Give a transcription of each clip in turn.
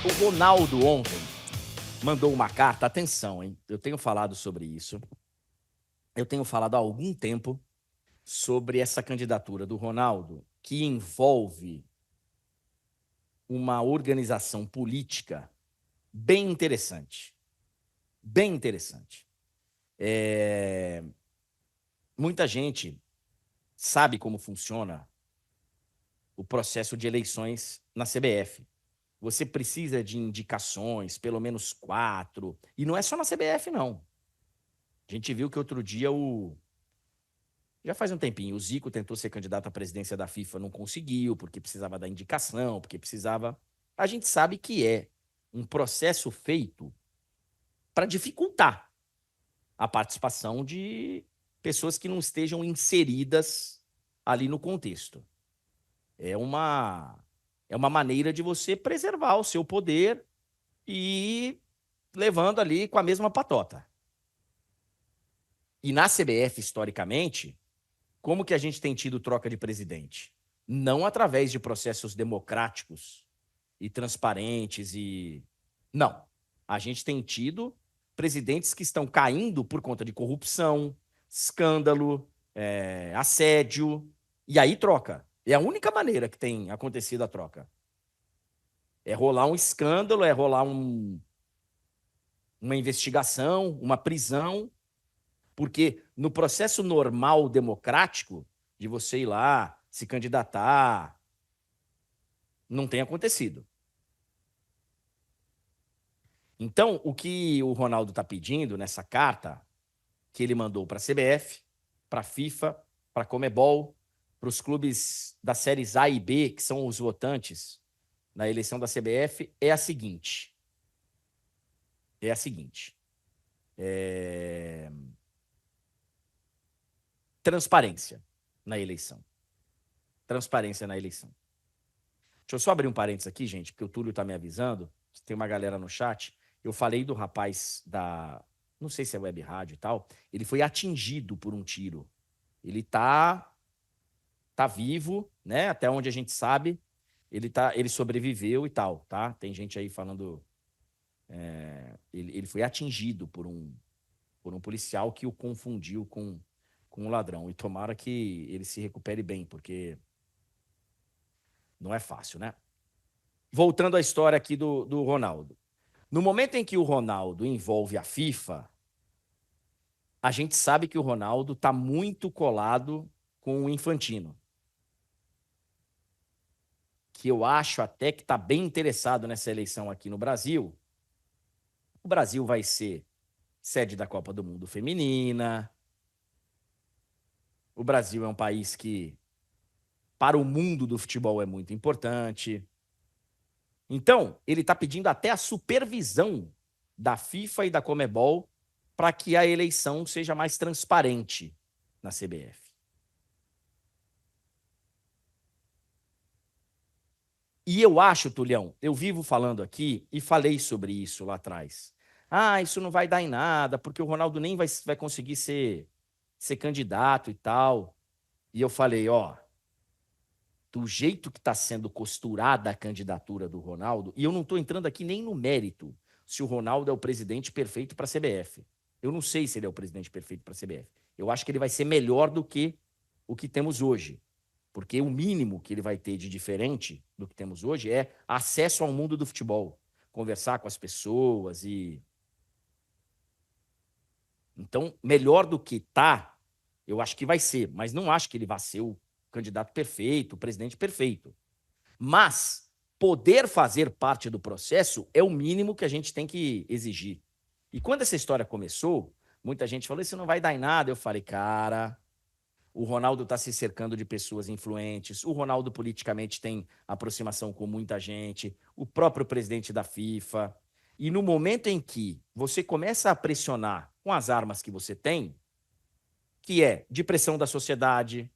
O Ronaldo ontem mandou uma carta, atenção, hein? Eu tenho falado sobre isso. Eu tenho falado há algum tempo sobre essa candidatura do Ronaldo, que envolve uma organização política bem interessante. Bem interessante. Muita gente sabe como funciona o processo de eleições na CBF. Você precisa de indicações, pelo menos 4. E não é só na CBF, não. A gente viu que outro dia já faz um tempinho, o Zico tentou ser candidato à presidência da FIFA, não conseguiu, porque precisava da indicação, porque precisava. A gente sabe que é um processo feito para dificultar a participação de pessoas que não estejam inseridas ali no contexto. É uma maneira de você preservar o seu poder e ir levando ali com a mesma patota. E na CBF, historicamente, como que a gente tem tido troca de presidente? Não através de processos democráticos e transparentes e... Não. A gente tem tido presidentes que estão caindo por conta de corrupção, escândalo, assédio, e aí troca. É a única maneira que tem acontecido a troca. É rolar um escândalo, é rolar uma investigação, uma prisão, porque no processo normal democrático de você ir lá, se candidatar, não tem acontecido. Então, o que o Ronaldo está pedindo nessa carta que ele mandou para a CBF, para a FIFA, para a Comebol, para os clubes das séries A e B, que são os votantes na eleição da CBF, é a seguinte. Transparência na eleição. Transparência na eleição. Deixa eu só abrir um parênteses aqui, gente, porque o Túlio está me avisando. Tem uma galera no chat. Eu falei do rapaz da... Não sei se é web rádio e tal. Ele foi atingido por um tiro. Ele tá vivo, né? Até onde a gente sabe. Ele sobreviveu e tal, tá? Tem gente aí falando... Ele foi atingido por um policial que o confundiu com um ladrão. E tomara que ele se recupere bem, porque não é fácil, né? Voltando à história aqui do Ronaldo. No momento em que o Ronaldo envolve a FIFA, a gente sabe que o Ronaldo está muito colado com o Infantino, que eu acho até que está bem interessado nessa eleição aqui no Brasil. O Brasil vai ser sede da Copa do Mundo Feminina. O Brasil é um país que, para o mundo do futebol, é muito importante. Então, ele está pedindo até a supervisão da FIFA e da Comebol para que a eleição seja mais transparente na CBF. E eu acho, Tulhão, eu vivo falando aqui e falei sobre isso lá atrás. Ah, isso não vai dar em nada, porque o Ronaldo nem vai conseguir ser candidato e tal. E eu falei, ó, do jeito que está sendo costurada a candidatura do Ronaldo, e eu não estou entrando aqui nem no mérito se o Ronaldo é o presidente perfeito para a CBF. Eu não sei se ele é o presidente perfeito para a CBF. Eu acho que ele vai ser melhor do que o que temos hoje. Porque o mínimo que ele vai ter de diferente do que temos hoje é acesso ao mundo do futebol. Conversar com as pessoas e... Então, melhor do que tá, eu acho que vai ser. Mas não acho que ele vai ser o candidato perfeito, o presidente perfeito. Mas poder fazer parte do processo é o mínimo que a gente tem que exigir. E quando essa história começou, muita gente falou, isso não vai dar em nada. Eu falei, cara, o Ronaldo está se cercando de pessoas influentes, o Ronaldo politicamente tem aproximação com muita gente, o próprio presidente da FIFA. E no momento em que você começa a pressionar com as armas que você tem, que é de pressão da sociedade,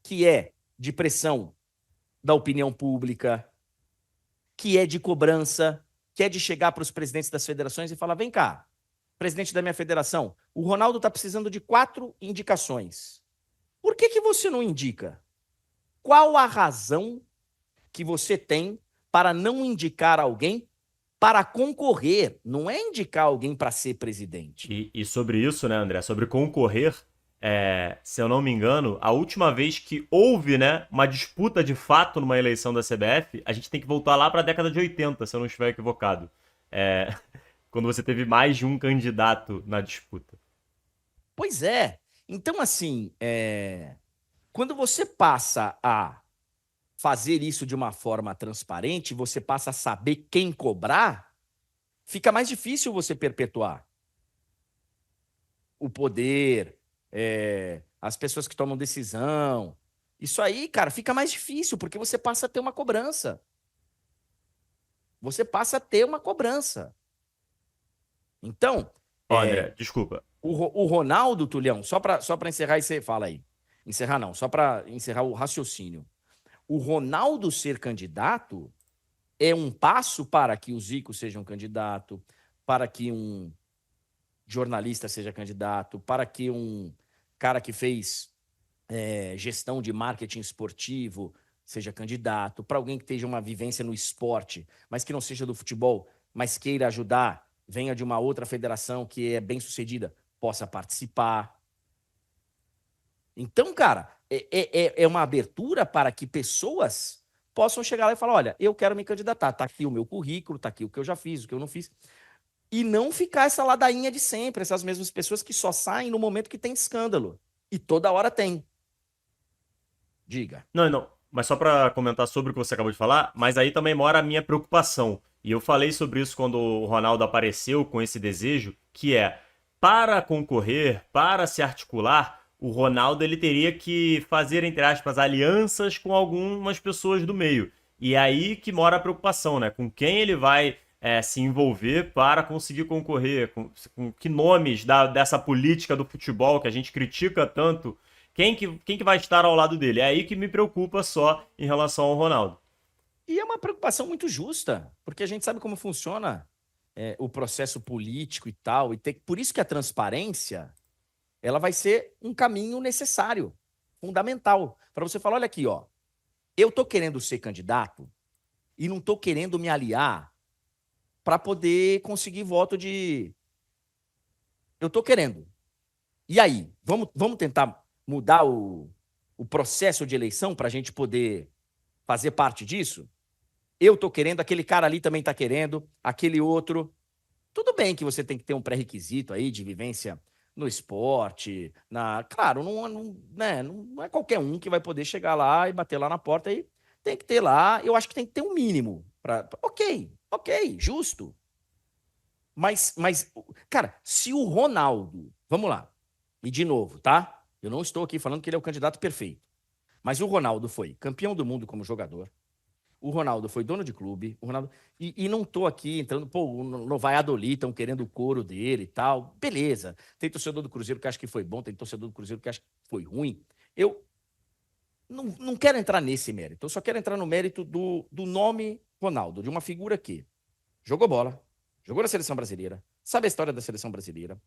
que é de pressão da opinião pública, que é de cobrança, que é de chegar para os presidentes das federações e falar, vem cá, presidente da minha federação, o Ronaldo está precisando de 4 indicações. Por que você não indica? Qual a razão que você tem para não indicar alguém para concorrer, não é indicar alguém para ser presidente. E sobre isso, né, André, sobre concorrer, se eu não me engano, a última vez que houve, né, uma disputa de fato numa eleição da CBF, a gente tem que voltar lá para a década de 80, se eu não estiver equivocado. É, quando você teve mais de um candidato na disputa. Pois é. Então, assim, quando você passa a fazer isso de uma forma transparente, você passa a saber quem cobrar, fica mais difícil você perpetuar o poder, as pessoas que tomam decisão. Isso aí, cara, fica mais difícil, porque você passa a ter uma cobrança. Você passa a ter uma cobrança. Então, Ó, André, desculpa. o Ronaldo, Tulhão, só para encerrar, e você fala aí. Encerrar não, só para encerrar o raciocínio. O Ronaldo ser candidato é um passo para que o Zico seja um candidato, para que um jornalista seja candidato, para que um cara que fez gestão de marketing esportivo seja candidato, para alguém que tenha uma vivência no esporte, mas que não seja do futebol, mas queira ajudar, venha de uma outra federação que é bem sucedida, possa participar. Então, cara, é uma abertura para que pessoas possam chegar lá e falar: olha, eu quero me candidatar, tá aqui o meu currículo, tá aqui o que eu já fiz, o que eu não fiz. E não ficar essa ladainha de sempre, essas mesmas pessoas que só saem no momento que tem escândalo. E toda hora tem. Diga. Não, não. Mas só para comentar sobre o que você acabou de falar, mas aí também mora a minha preocupação. E eu falei sobre isso quando o Ronaldo apareceu com esse desejo, que é para concorrer, para se articular, o Ronaldo ele teria que fazer, entre aspas, alianças com algumas pessoas do meio. E é aí que mora a preocupação, né? Com quem ele vai se envolver para conseguir concorrer, com que nomes dessa política do futebol que a gente critica tanto quem que vai estar ao lado dele? É aí que me preocupa só em relação ao Ronaldo. E é uma preocupação muito justa, porque a gente sabe como funciona o processo político e tal. Por isso que a transparência ela vai ser um caminho necessário, fundamental, para você falar: olha aqui, ó, eu tô querendo ser candidato e não tô querendo me aliar para poder conseguir voto de. Eu tô querendo. E aí, vamos tentar mudar o processo de eleição para a gente poder fazer parte disso? Eu tô querendo, aquele cara ali também tá querendo, aquele outro. Tudo bem que você tem que ter um pré-requisito aí de vivência no esporte, claro, não é qualquer um que vai poder chegar lá e bater lá na porta aí. Tem que ter lá, eu acho que tem que ter um mínimo. Ok, justo. Mas, cara, se o Ronaldo, vamos lá, e de novo, tá? Eu não estou aqui falando que ele é o candidato perfeito, mas o Ronaldo foi campeão do mundo como jogador, o Ronaldo foi dono de clube, o Ronaldo. E não tô aqui entrando, pô, no Valladolid estão querendo o couro dele e tal. Beleza. Tem torcedor do Cruzeiro que acha que foi bom, tem torcedor do Cruzeiro que acha que foi ruim. Eu não quero entrar nesse mérito. Eu só quero entrar no mérito do nome Ronaldo, de uma figura que jogou bola, jogou na seleção brasileira, sabe a história da seleção brasileira,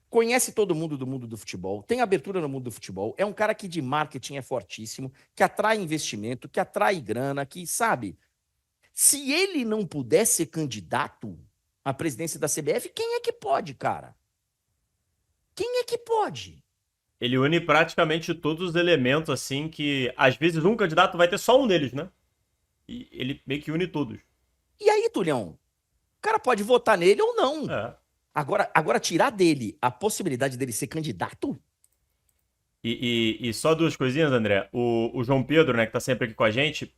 conhece todo mundo do mundo do futebol, tem abertura no mundo do futebol, é um cara que de marketing é fortíssimo, que atrai investimento, que atrai grana, que sabe. Se ele não puder ser candidato à presidência da CBF, quem é que pode, cara? Quem é que pode? Ele une praticamente todos os elementos, assim, que às vezes um candidato vai ter só um deles, né? E ele meio que une todos. E aí, Tulhão, o cara pode votar nele ou não. É. Agora tirar dele a possibilidade dele ser candidato? E só duas coisinhas, André. O João Pedro, né, que tá sempre aqui com a gente,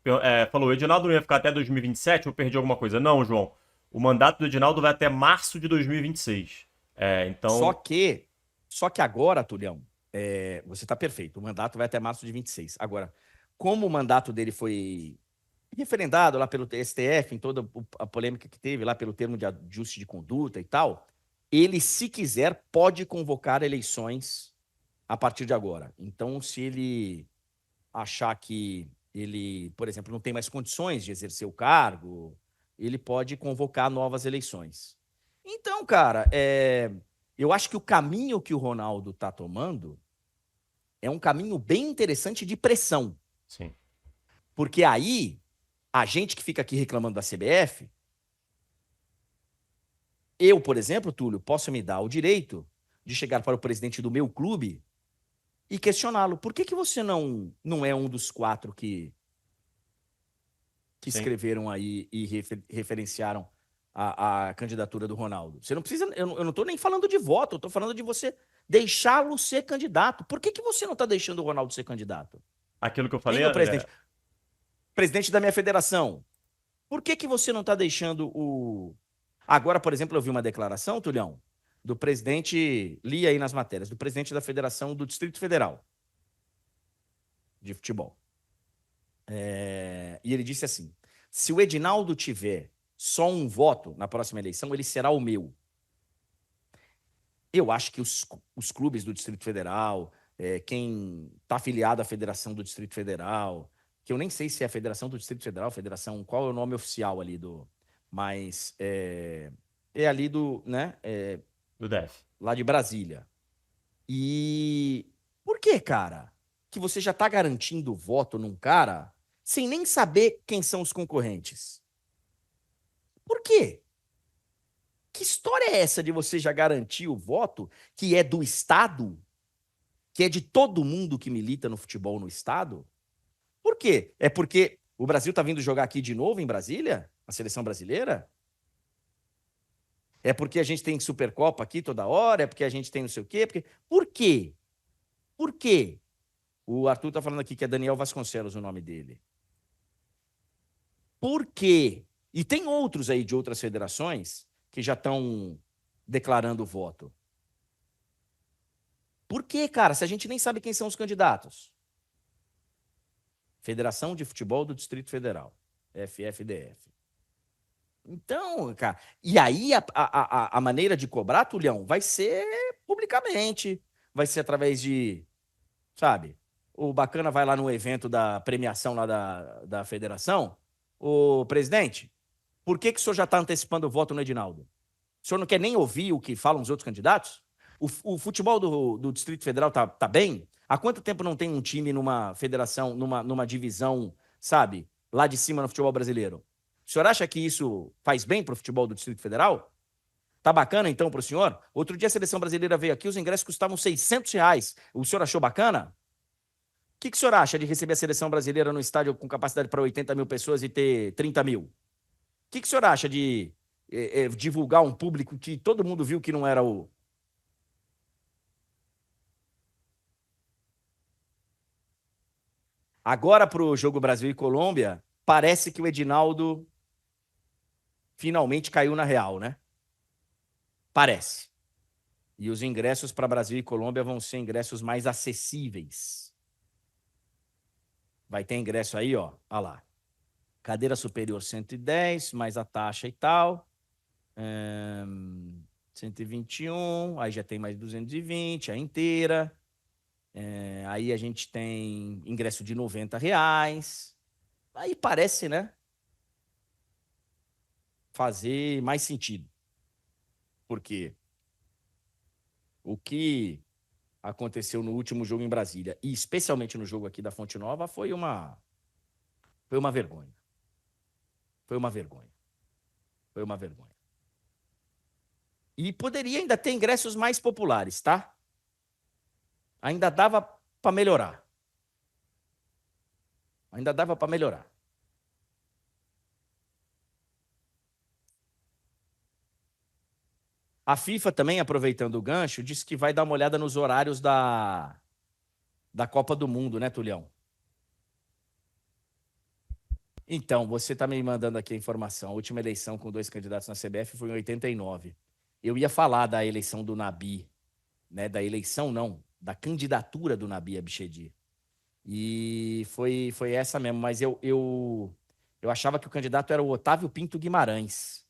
falou: o Edinaldo não ia ficar até 2027, eu perdi alguma coisa. Não, João. O mandato do Edinaldo vai até março de 2026. Só Então, que, só que agora, Tulhão, você está perfeito. O mandato vai até março de 26. Agora, como o mandato dele foi referendado lá pelo STF, em toda a polêmica que teve lá pelo termo de ajuste de conduta e tal, ele, se quiser, pode convocar eleições a partir de agora. Então, se ele achar que ele, por exemplo, não tem mais condições de exercer o cargo, ele pode convocar novas eleições. Então, cara, eu acho que o caminho que o Ronaldo está tomando é um caminho bem interessante de pressão. sim. Porque aí A gente que fica aqui reclamando da CBF, eu, por exemplo, Túlio, posso me dar o direito de chegar para o presidente do meu clube e questioná-lo. Por que você não é um dos 4 que Sim. escreveram aí e referenciaram a candidatura do Ronaldo? Você não precisa. Eu não estou nem falando de voto, eu estou falando de você deixá-lo ser candidato. Por que você não está deixando o Ronaldo ser candidato? Aquilo que eu Hein, falei meu presidente? Presidente da minha federação, por que você não está deixando o. Agora, por exemplo, eu vi uma declaração, Tulhão, do presidente, li aí nas matérias, do presidente da Federação do Distrito Federal de Futebol. E ele disse assim: se o Edinaldo tiver só um voto na próxima eleição, ele será o meu. Eu acho que os clubes do Distrito Federal, quem está afiliado à Federação do Distrito Federal, que eu nem sei se é a Federação do Distrito Federal, Federação, qual é o nome oficial ali do. Mas é ali do, né? do DF. Lá de Brasília. E por que, cara, que você já está garantindo o voto num cara sem nem saber quem são os concorrentes? Por quê? Que história é essa de você já garantir o voto que é do Estado, que é de todo mundo que milita no futebol no Estado? Por quê? É porque o Brasil está vindo jogar aqui de novo em Brasília? A seleção brasileira? É porque a gente tem Supercopa aqui toda hora? É porque a gente tem não sei o quê? Por quê? Por quê? O Arthur está falando aqui que é Daniel Vasconcelos o nome dele. Por quê? E tem outros aí de outras federações que já estão declarando voto. Por quê, cara? Se a gente nem sabe quem são os candidatos. Federação de Futebol do Distrito Federal, FFDF. Então, cara, e aí a maneira de cobrar, Tulhão, vai ser publicamente, vai ser através de, sabe, o bacana vai lá no evento da premiação lá da federação, o presidente, por que o senhor já está antecipando o voto no Edinaldo? O senhor não quer nem ouvir o que falam os outros candidatos? O futebol do Distrito Federal tá bem? Há quanto tempo não tem um time numa federação, numa divisão, sabe, lá de cima no futebol brasileiro? O senhor acha que isso faz bem para o futebol do Distrito Federal? Tá bacana, então, para o senhor? Outro dia a seleção brasileira veio aqui, os ingressos custavam R$ 600. O senhor achou bacana? O que o senhor acha de receber a seleção brasileira no estádio com capacidade para 80 mil pessoas e ter 30 mil? O que o senhor acha de divulgar um público que todo mundo viu que não era o. Agora, para o jogo Brasil e Colômbia, parece que o Edinaldo finalmente caiu na real, né? Parece. E os ingressos para Brasil e Colômbia vão ser ingressos mais acessíveis. Vai ter ingresso aí, ó. Olha lá. Cadeira superior 110, mais a taxa e tal. 121, aí já tem mais 220, a inteira. Aí a gente tem ingresso de R$ 90. Aí parece, né? Fazer mais sentido. Porque o que aconteceu no último jogo em Brasília, e especialmente no jogo aqui da Fonte Nova, foi uma vergonha. Foi uma vergonha. Foi uma vergonha. E poderia ainda ter ingressos mais populares, tá? Ainda dava para melhorar. Ainda dava para melhorar. A FIFA também, aproveitando o gancho, disse que vai dar uma olhada nos horários da Copa do Mundo, né, Tulhão? Então, você está me mandando aqui a informação. A última eleição com 2 candidatos na CBF foi em 89. Eu ia falar da eleição do Nabi, né? Da eleição, não, da candidatura do Nabi Abichedi. E foi essa mesmo, mas eu achava que o candidato era o Otávio Pinto Guimarães.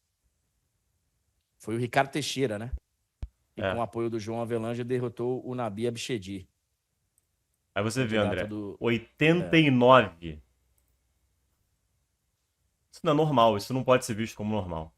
Foi o Ricardo Teixeira, né? E com o apoio do João Avelange derrotou o Nabi Abichedi. Aí você vê, Candidato André, 89. Isso não é normal, isso não pode ser visto como normal.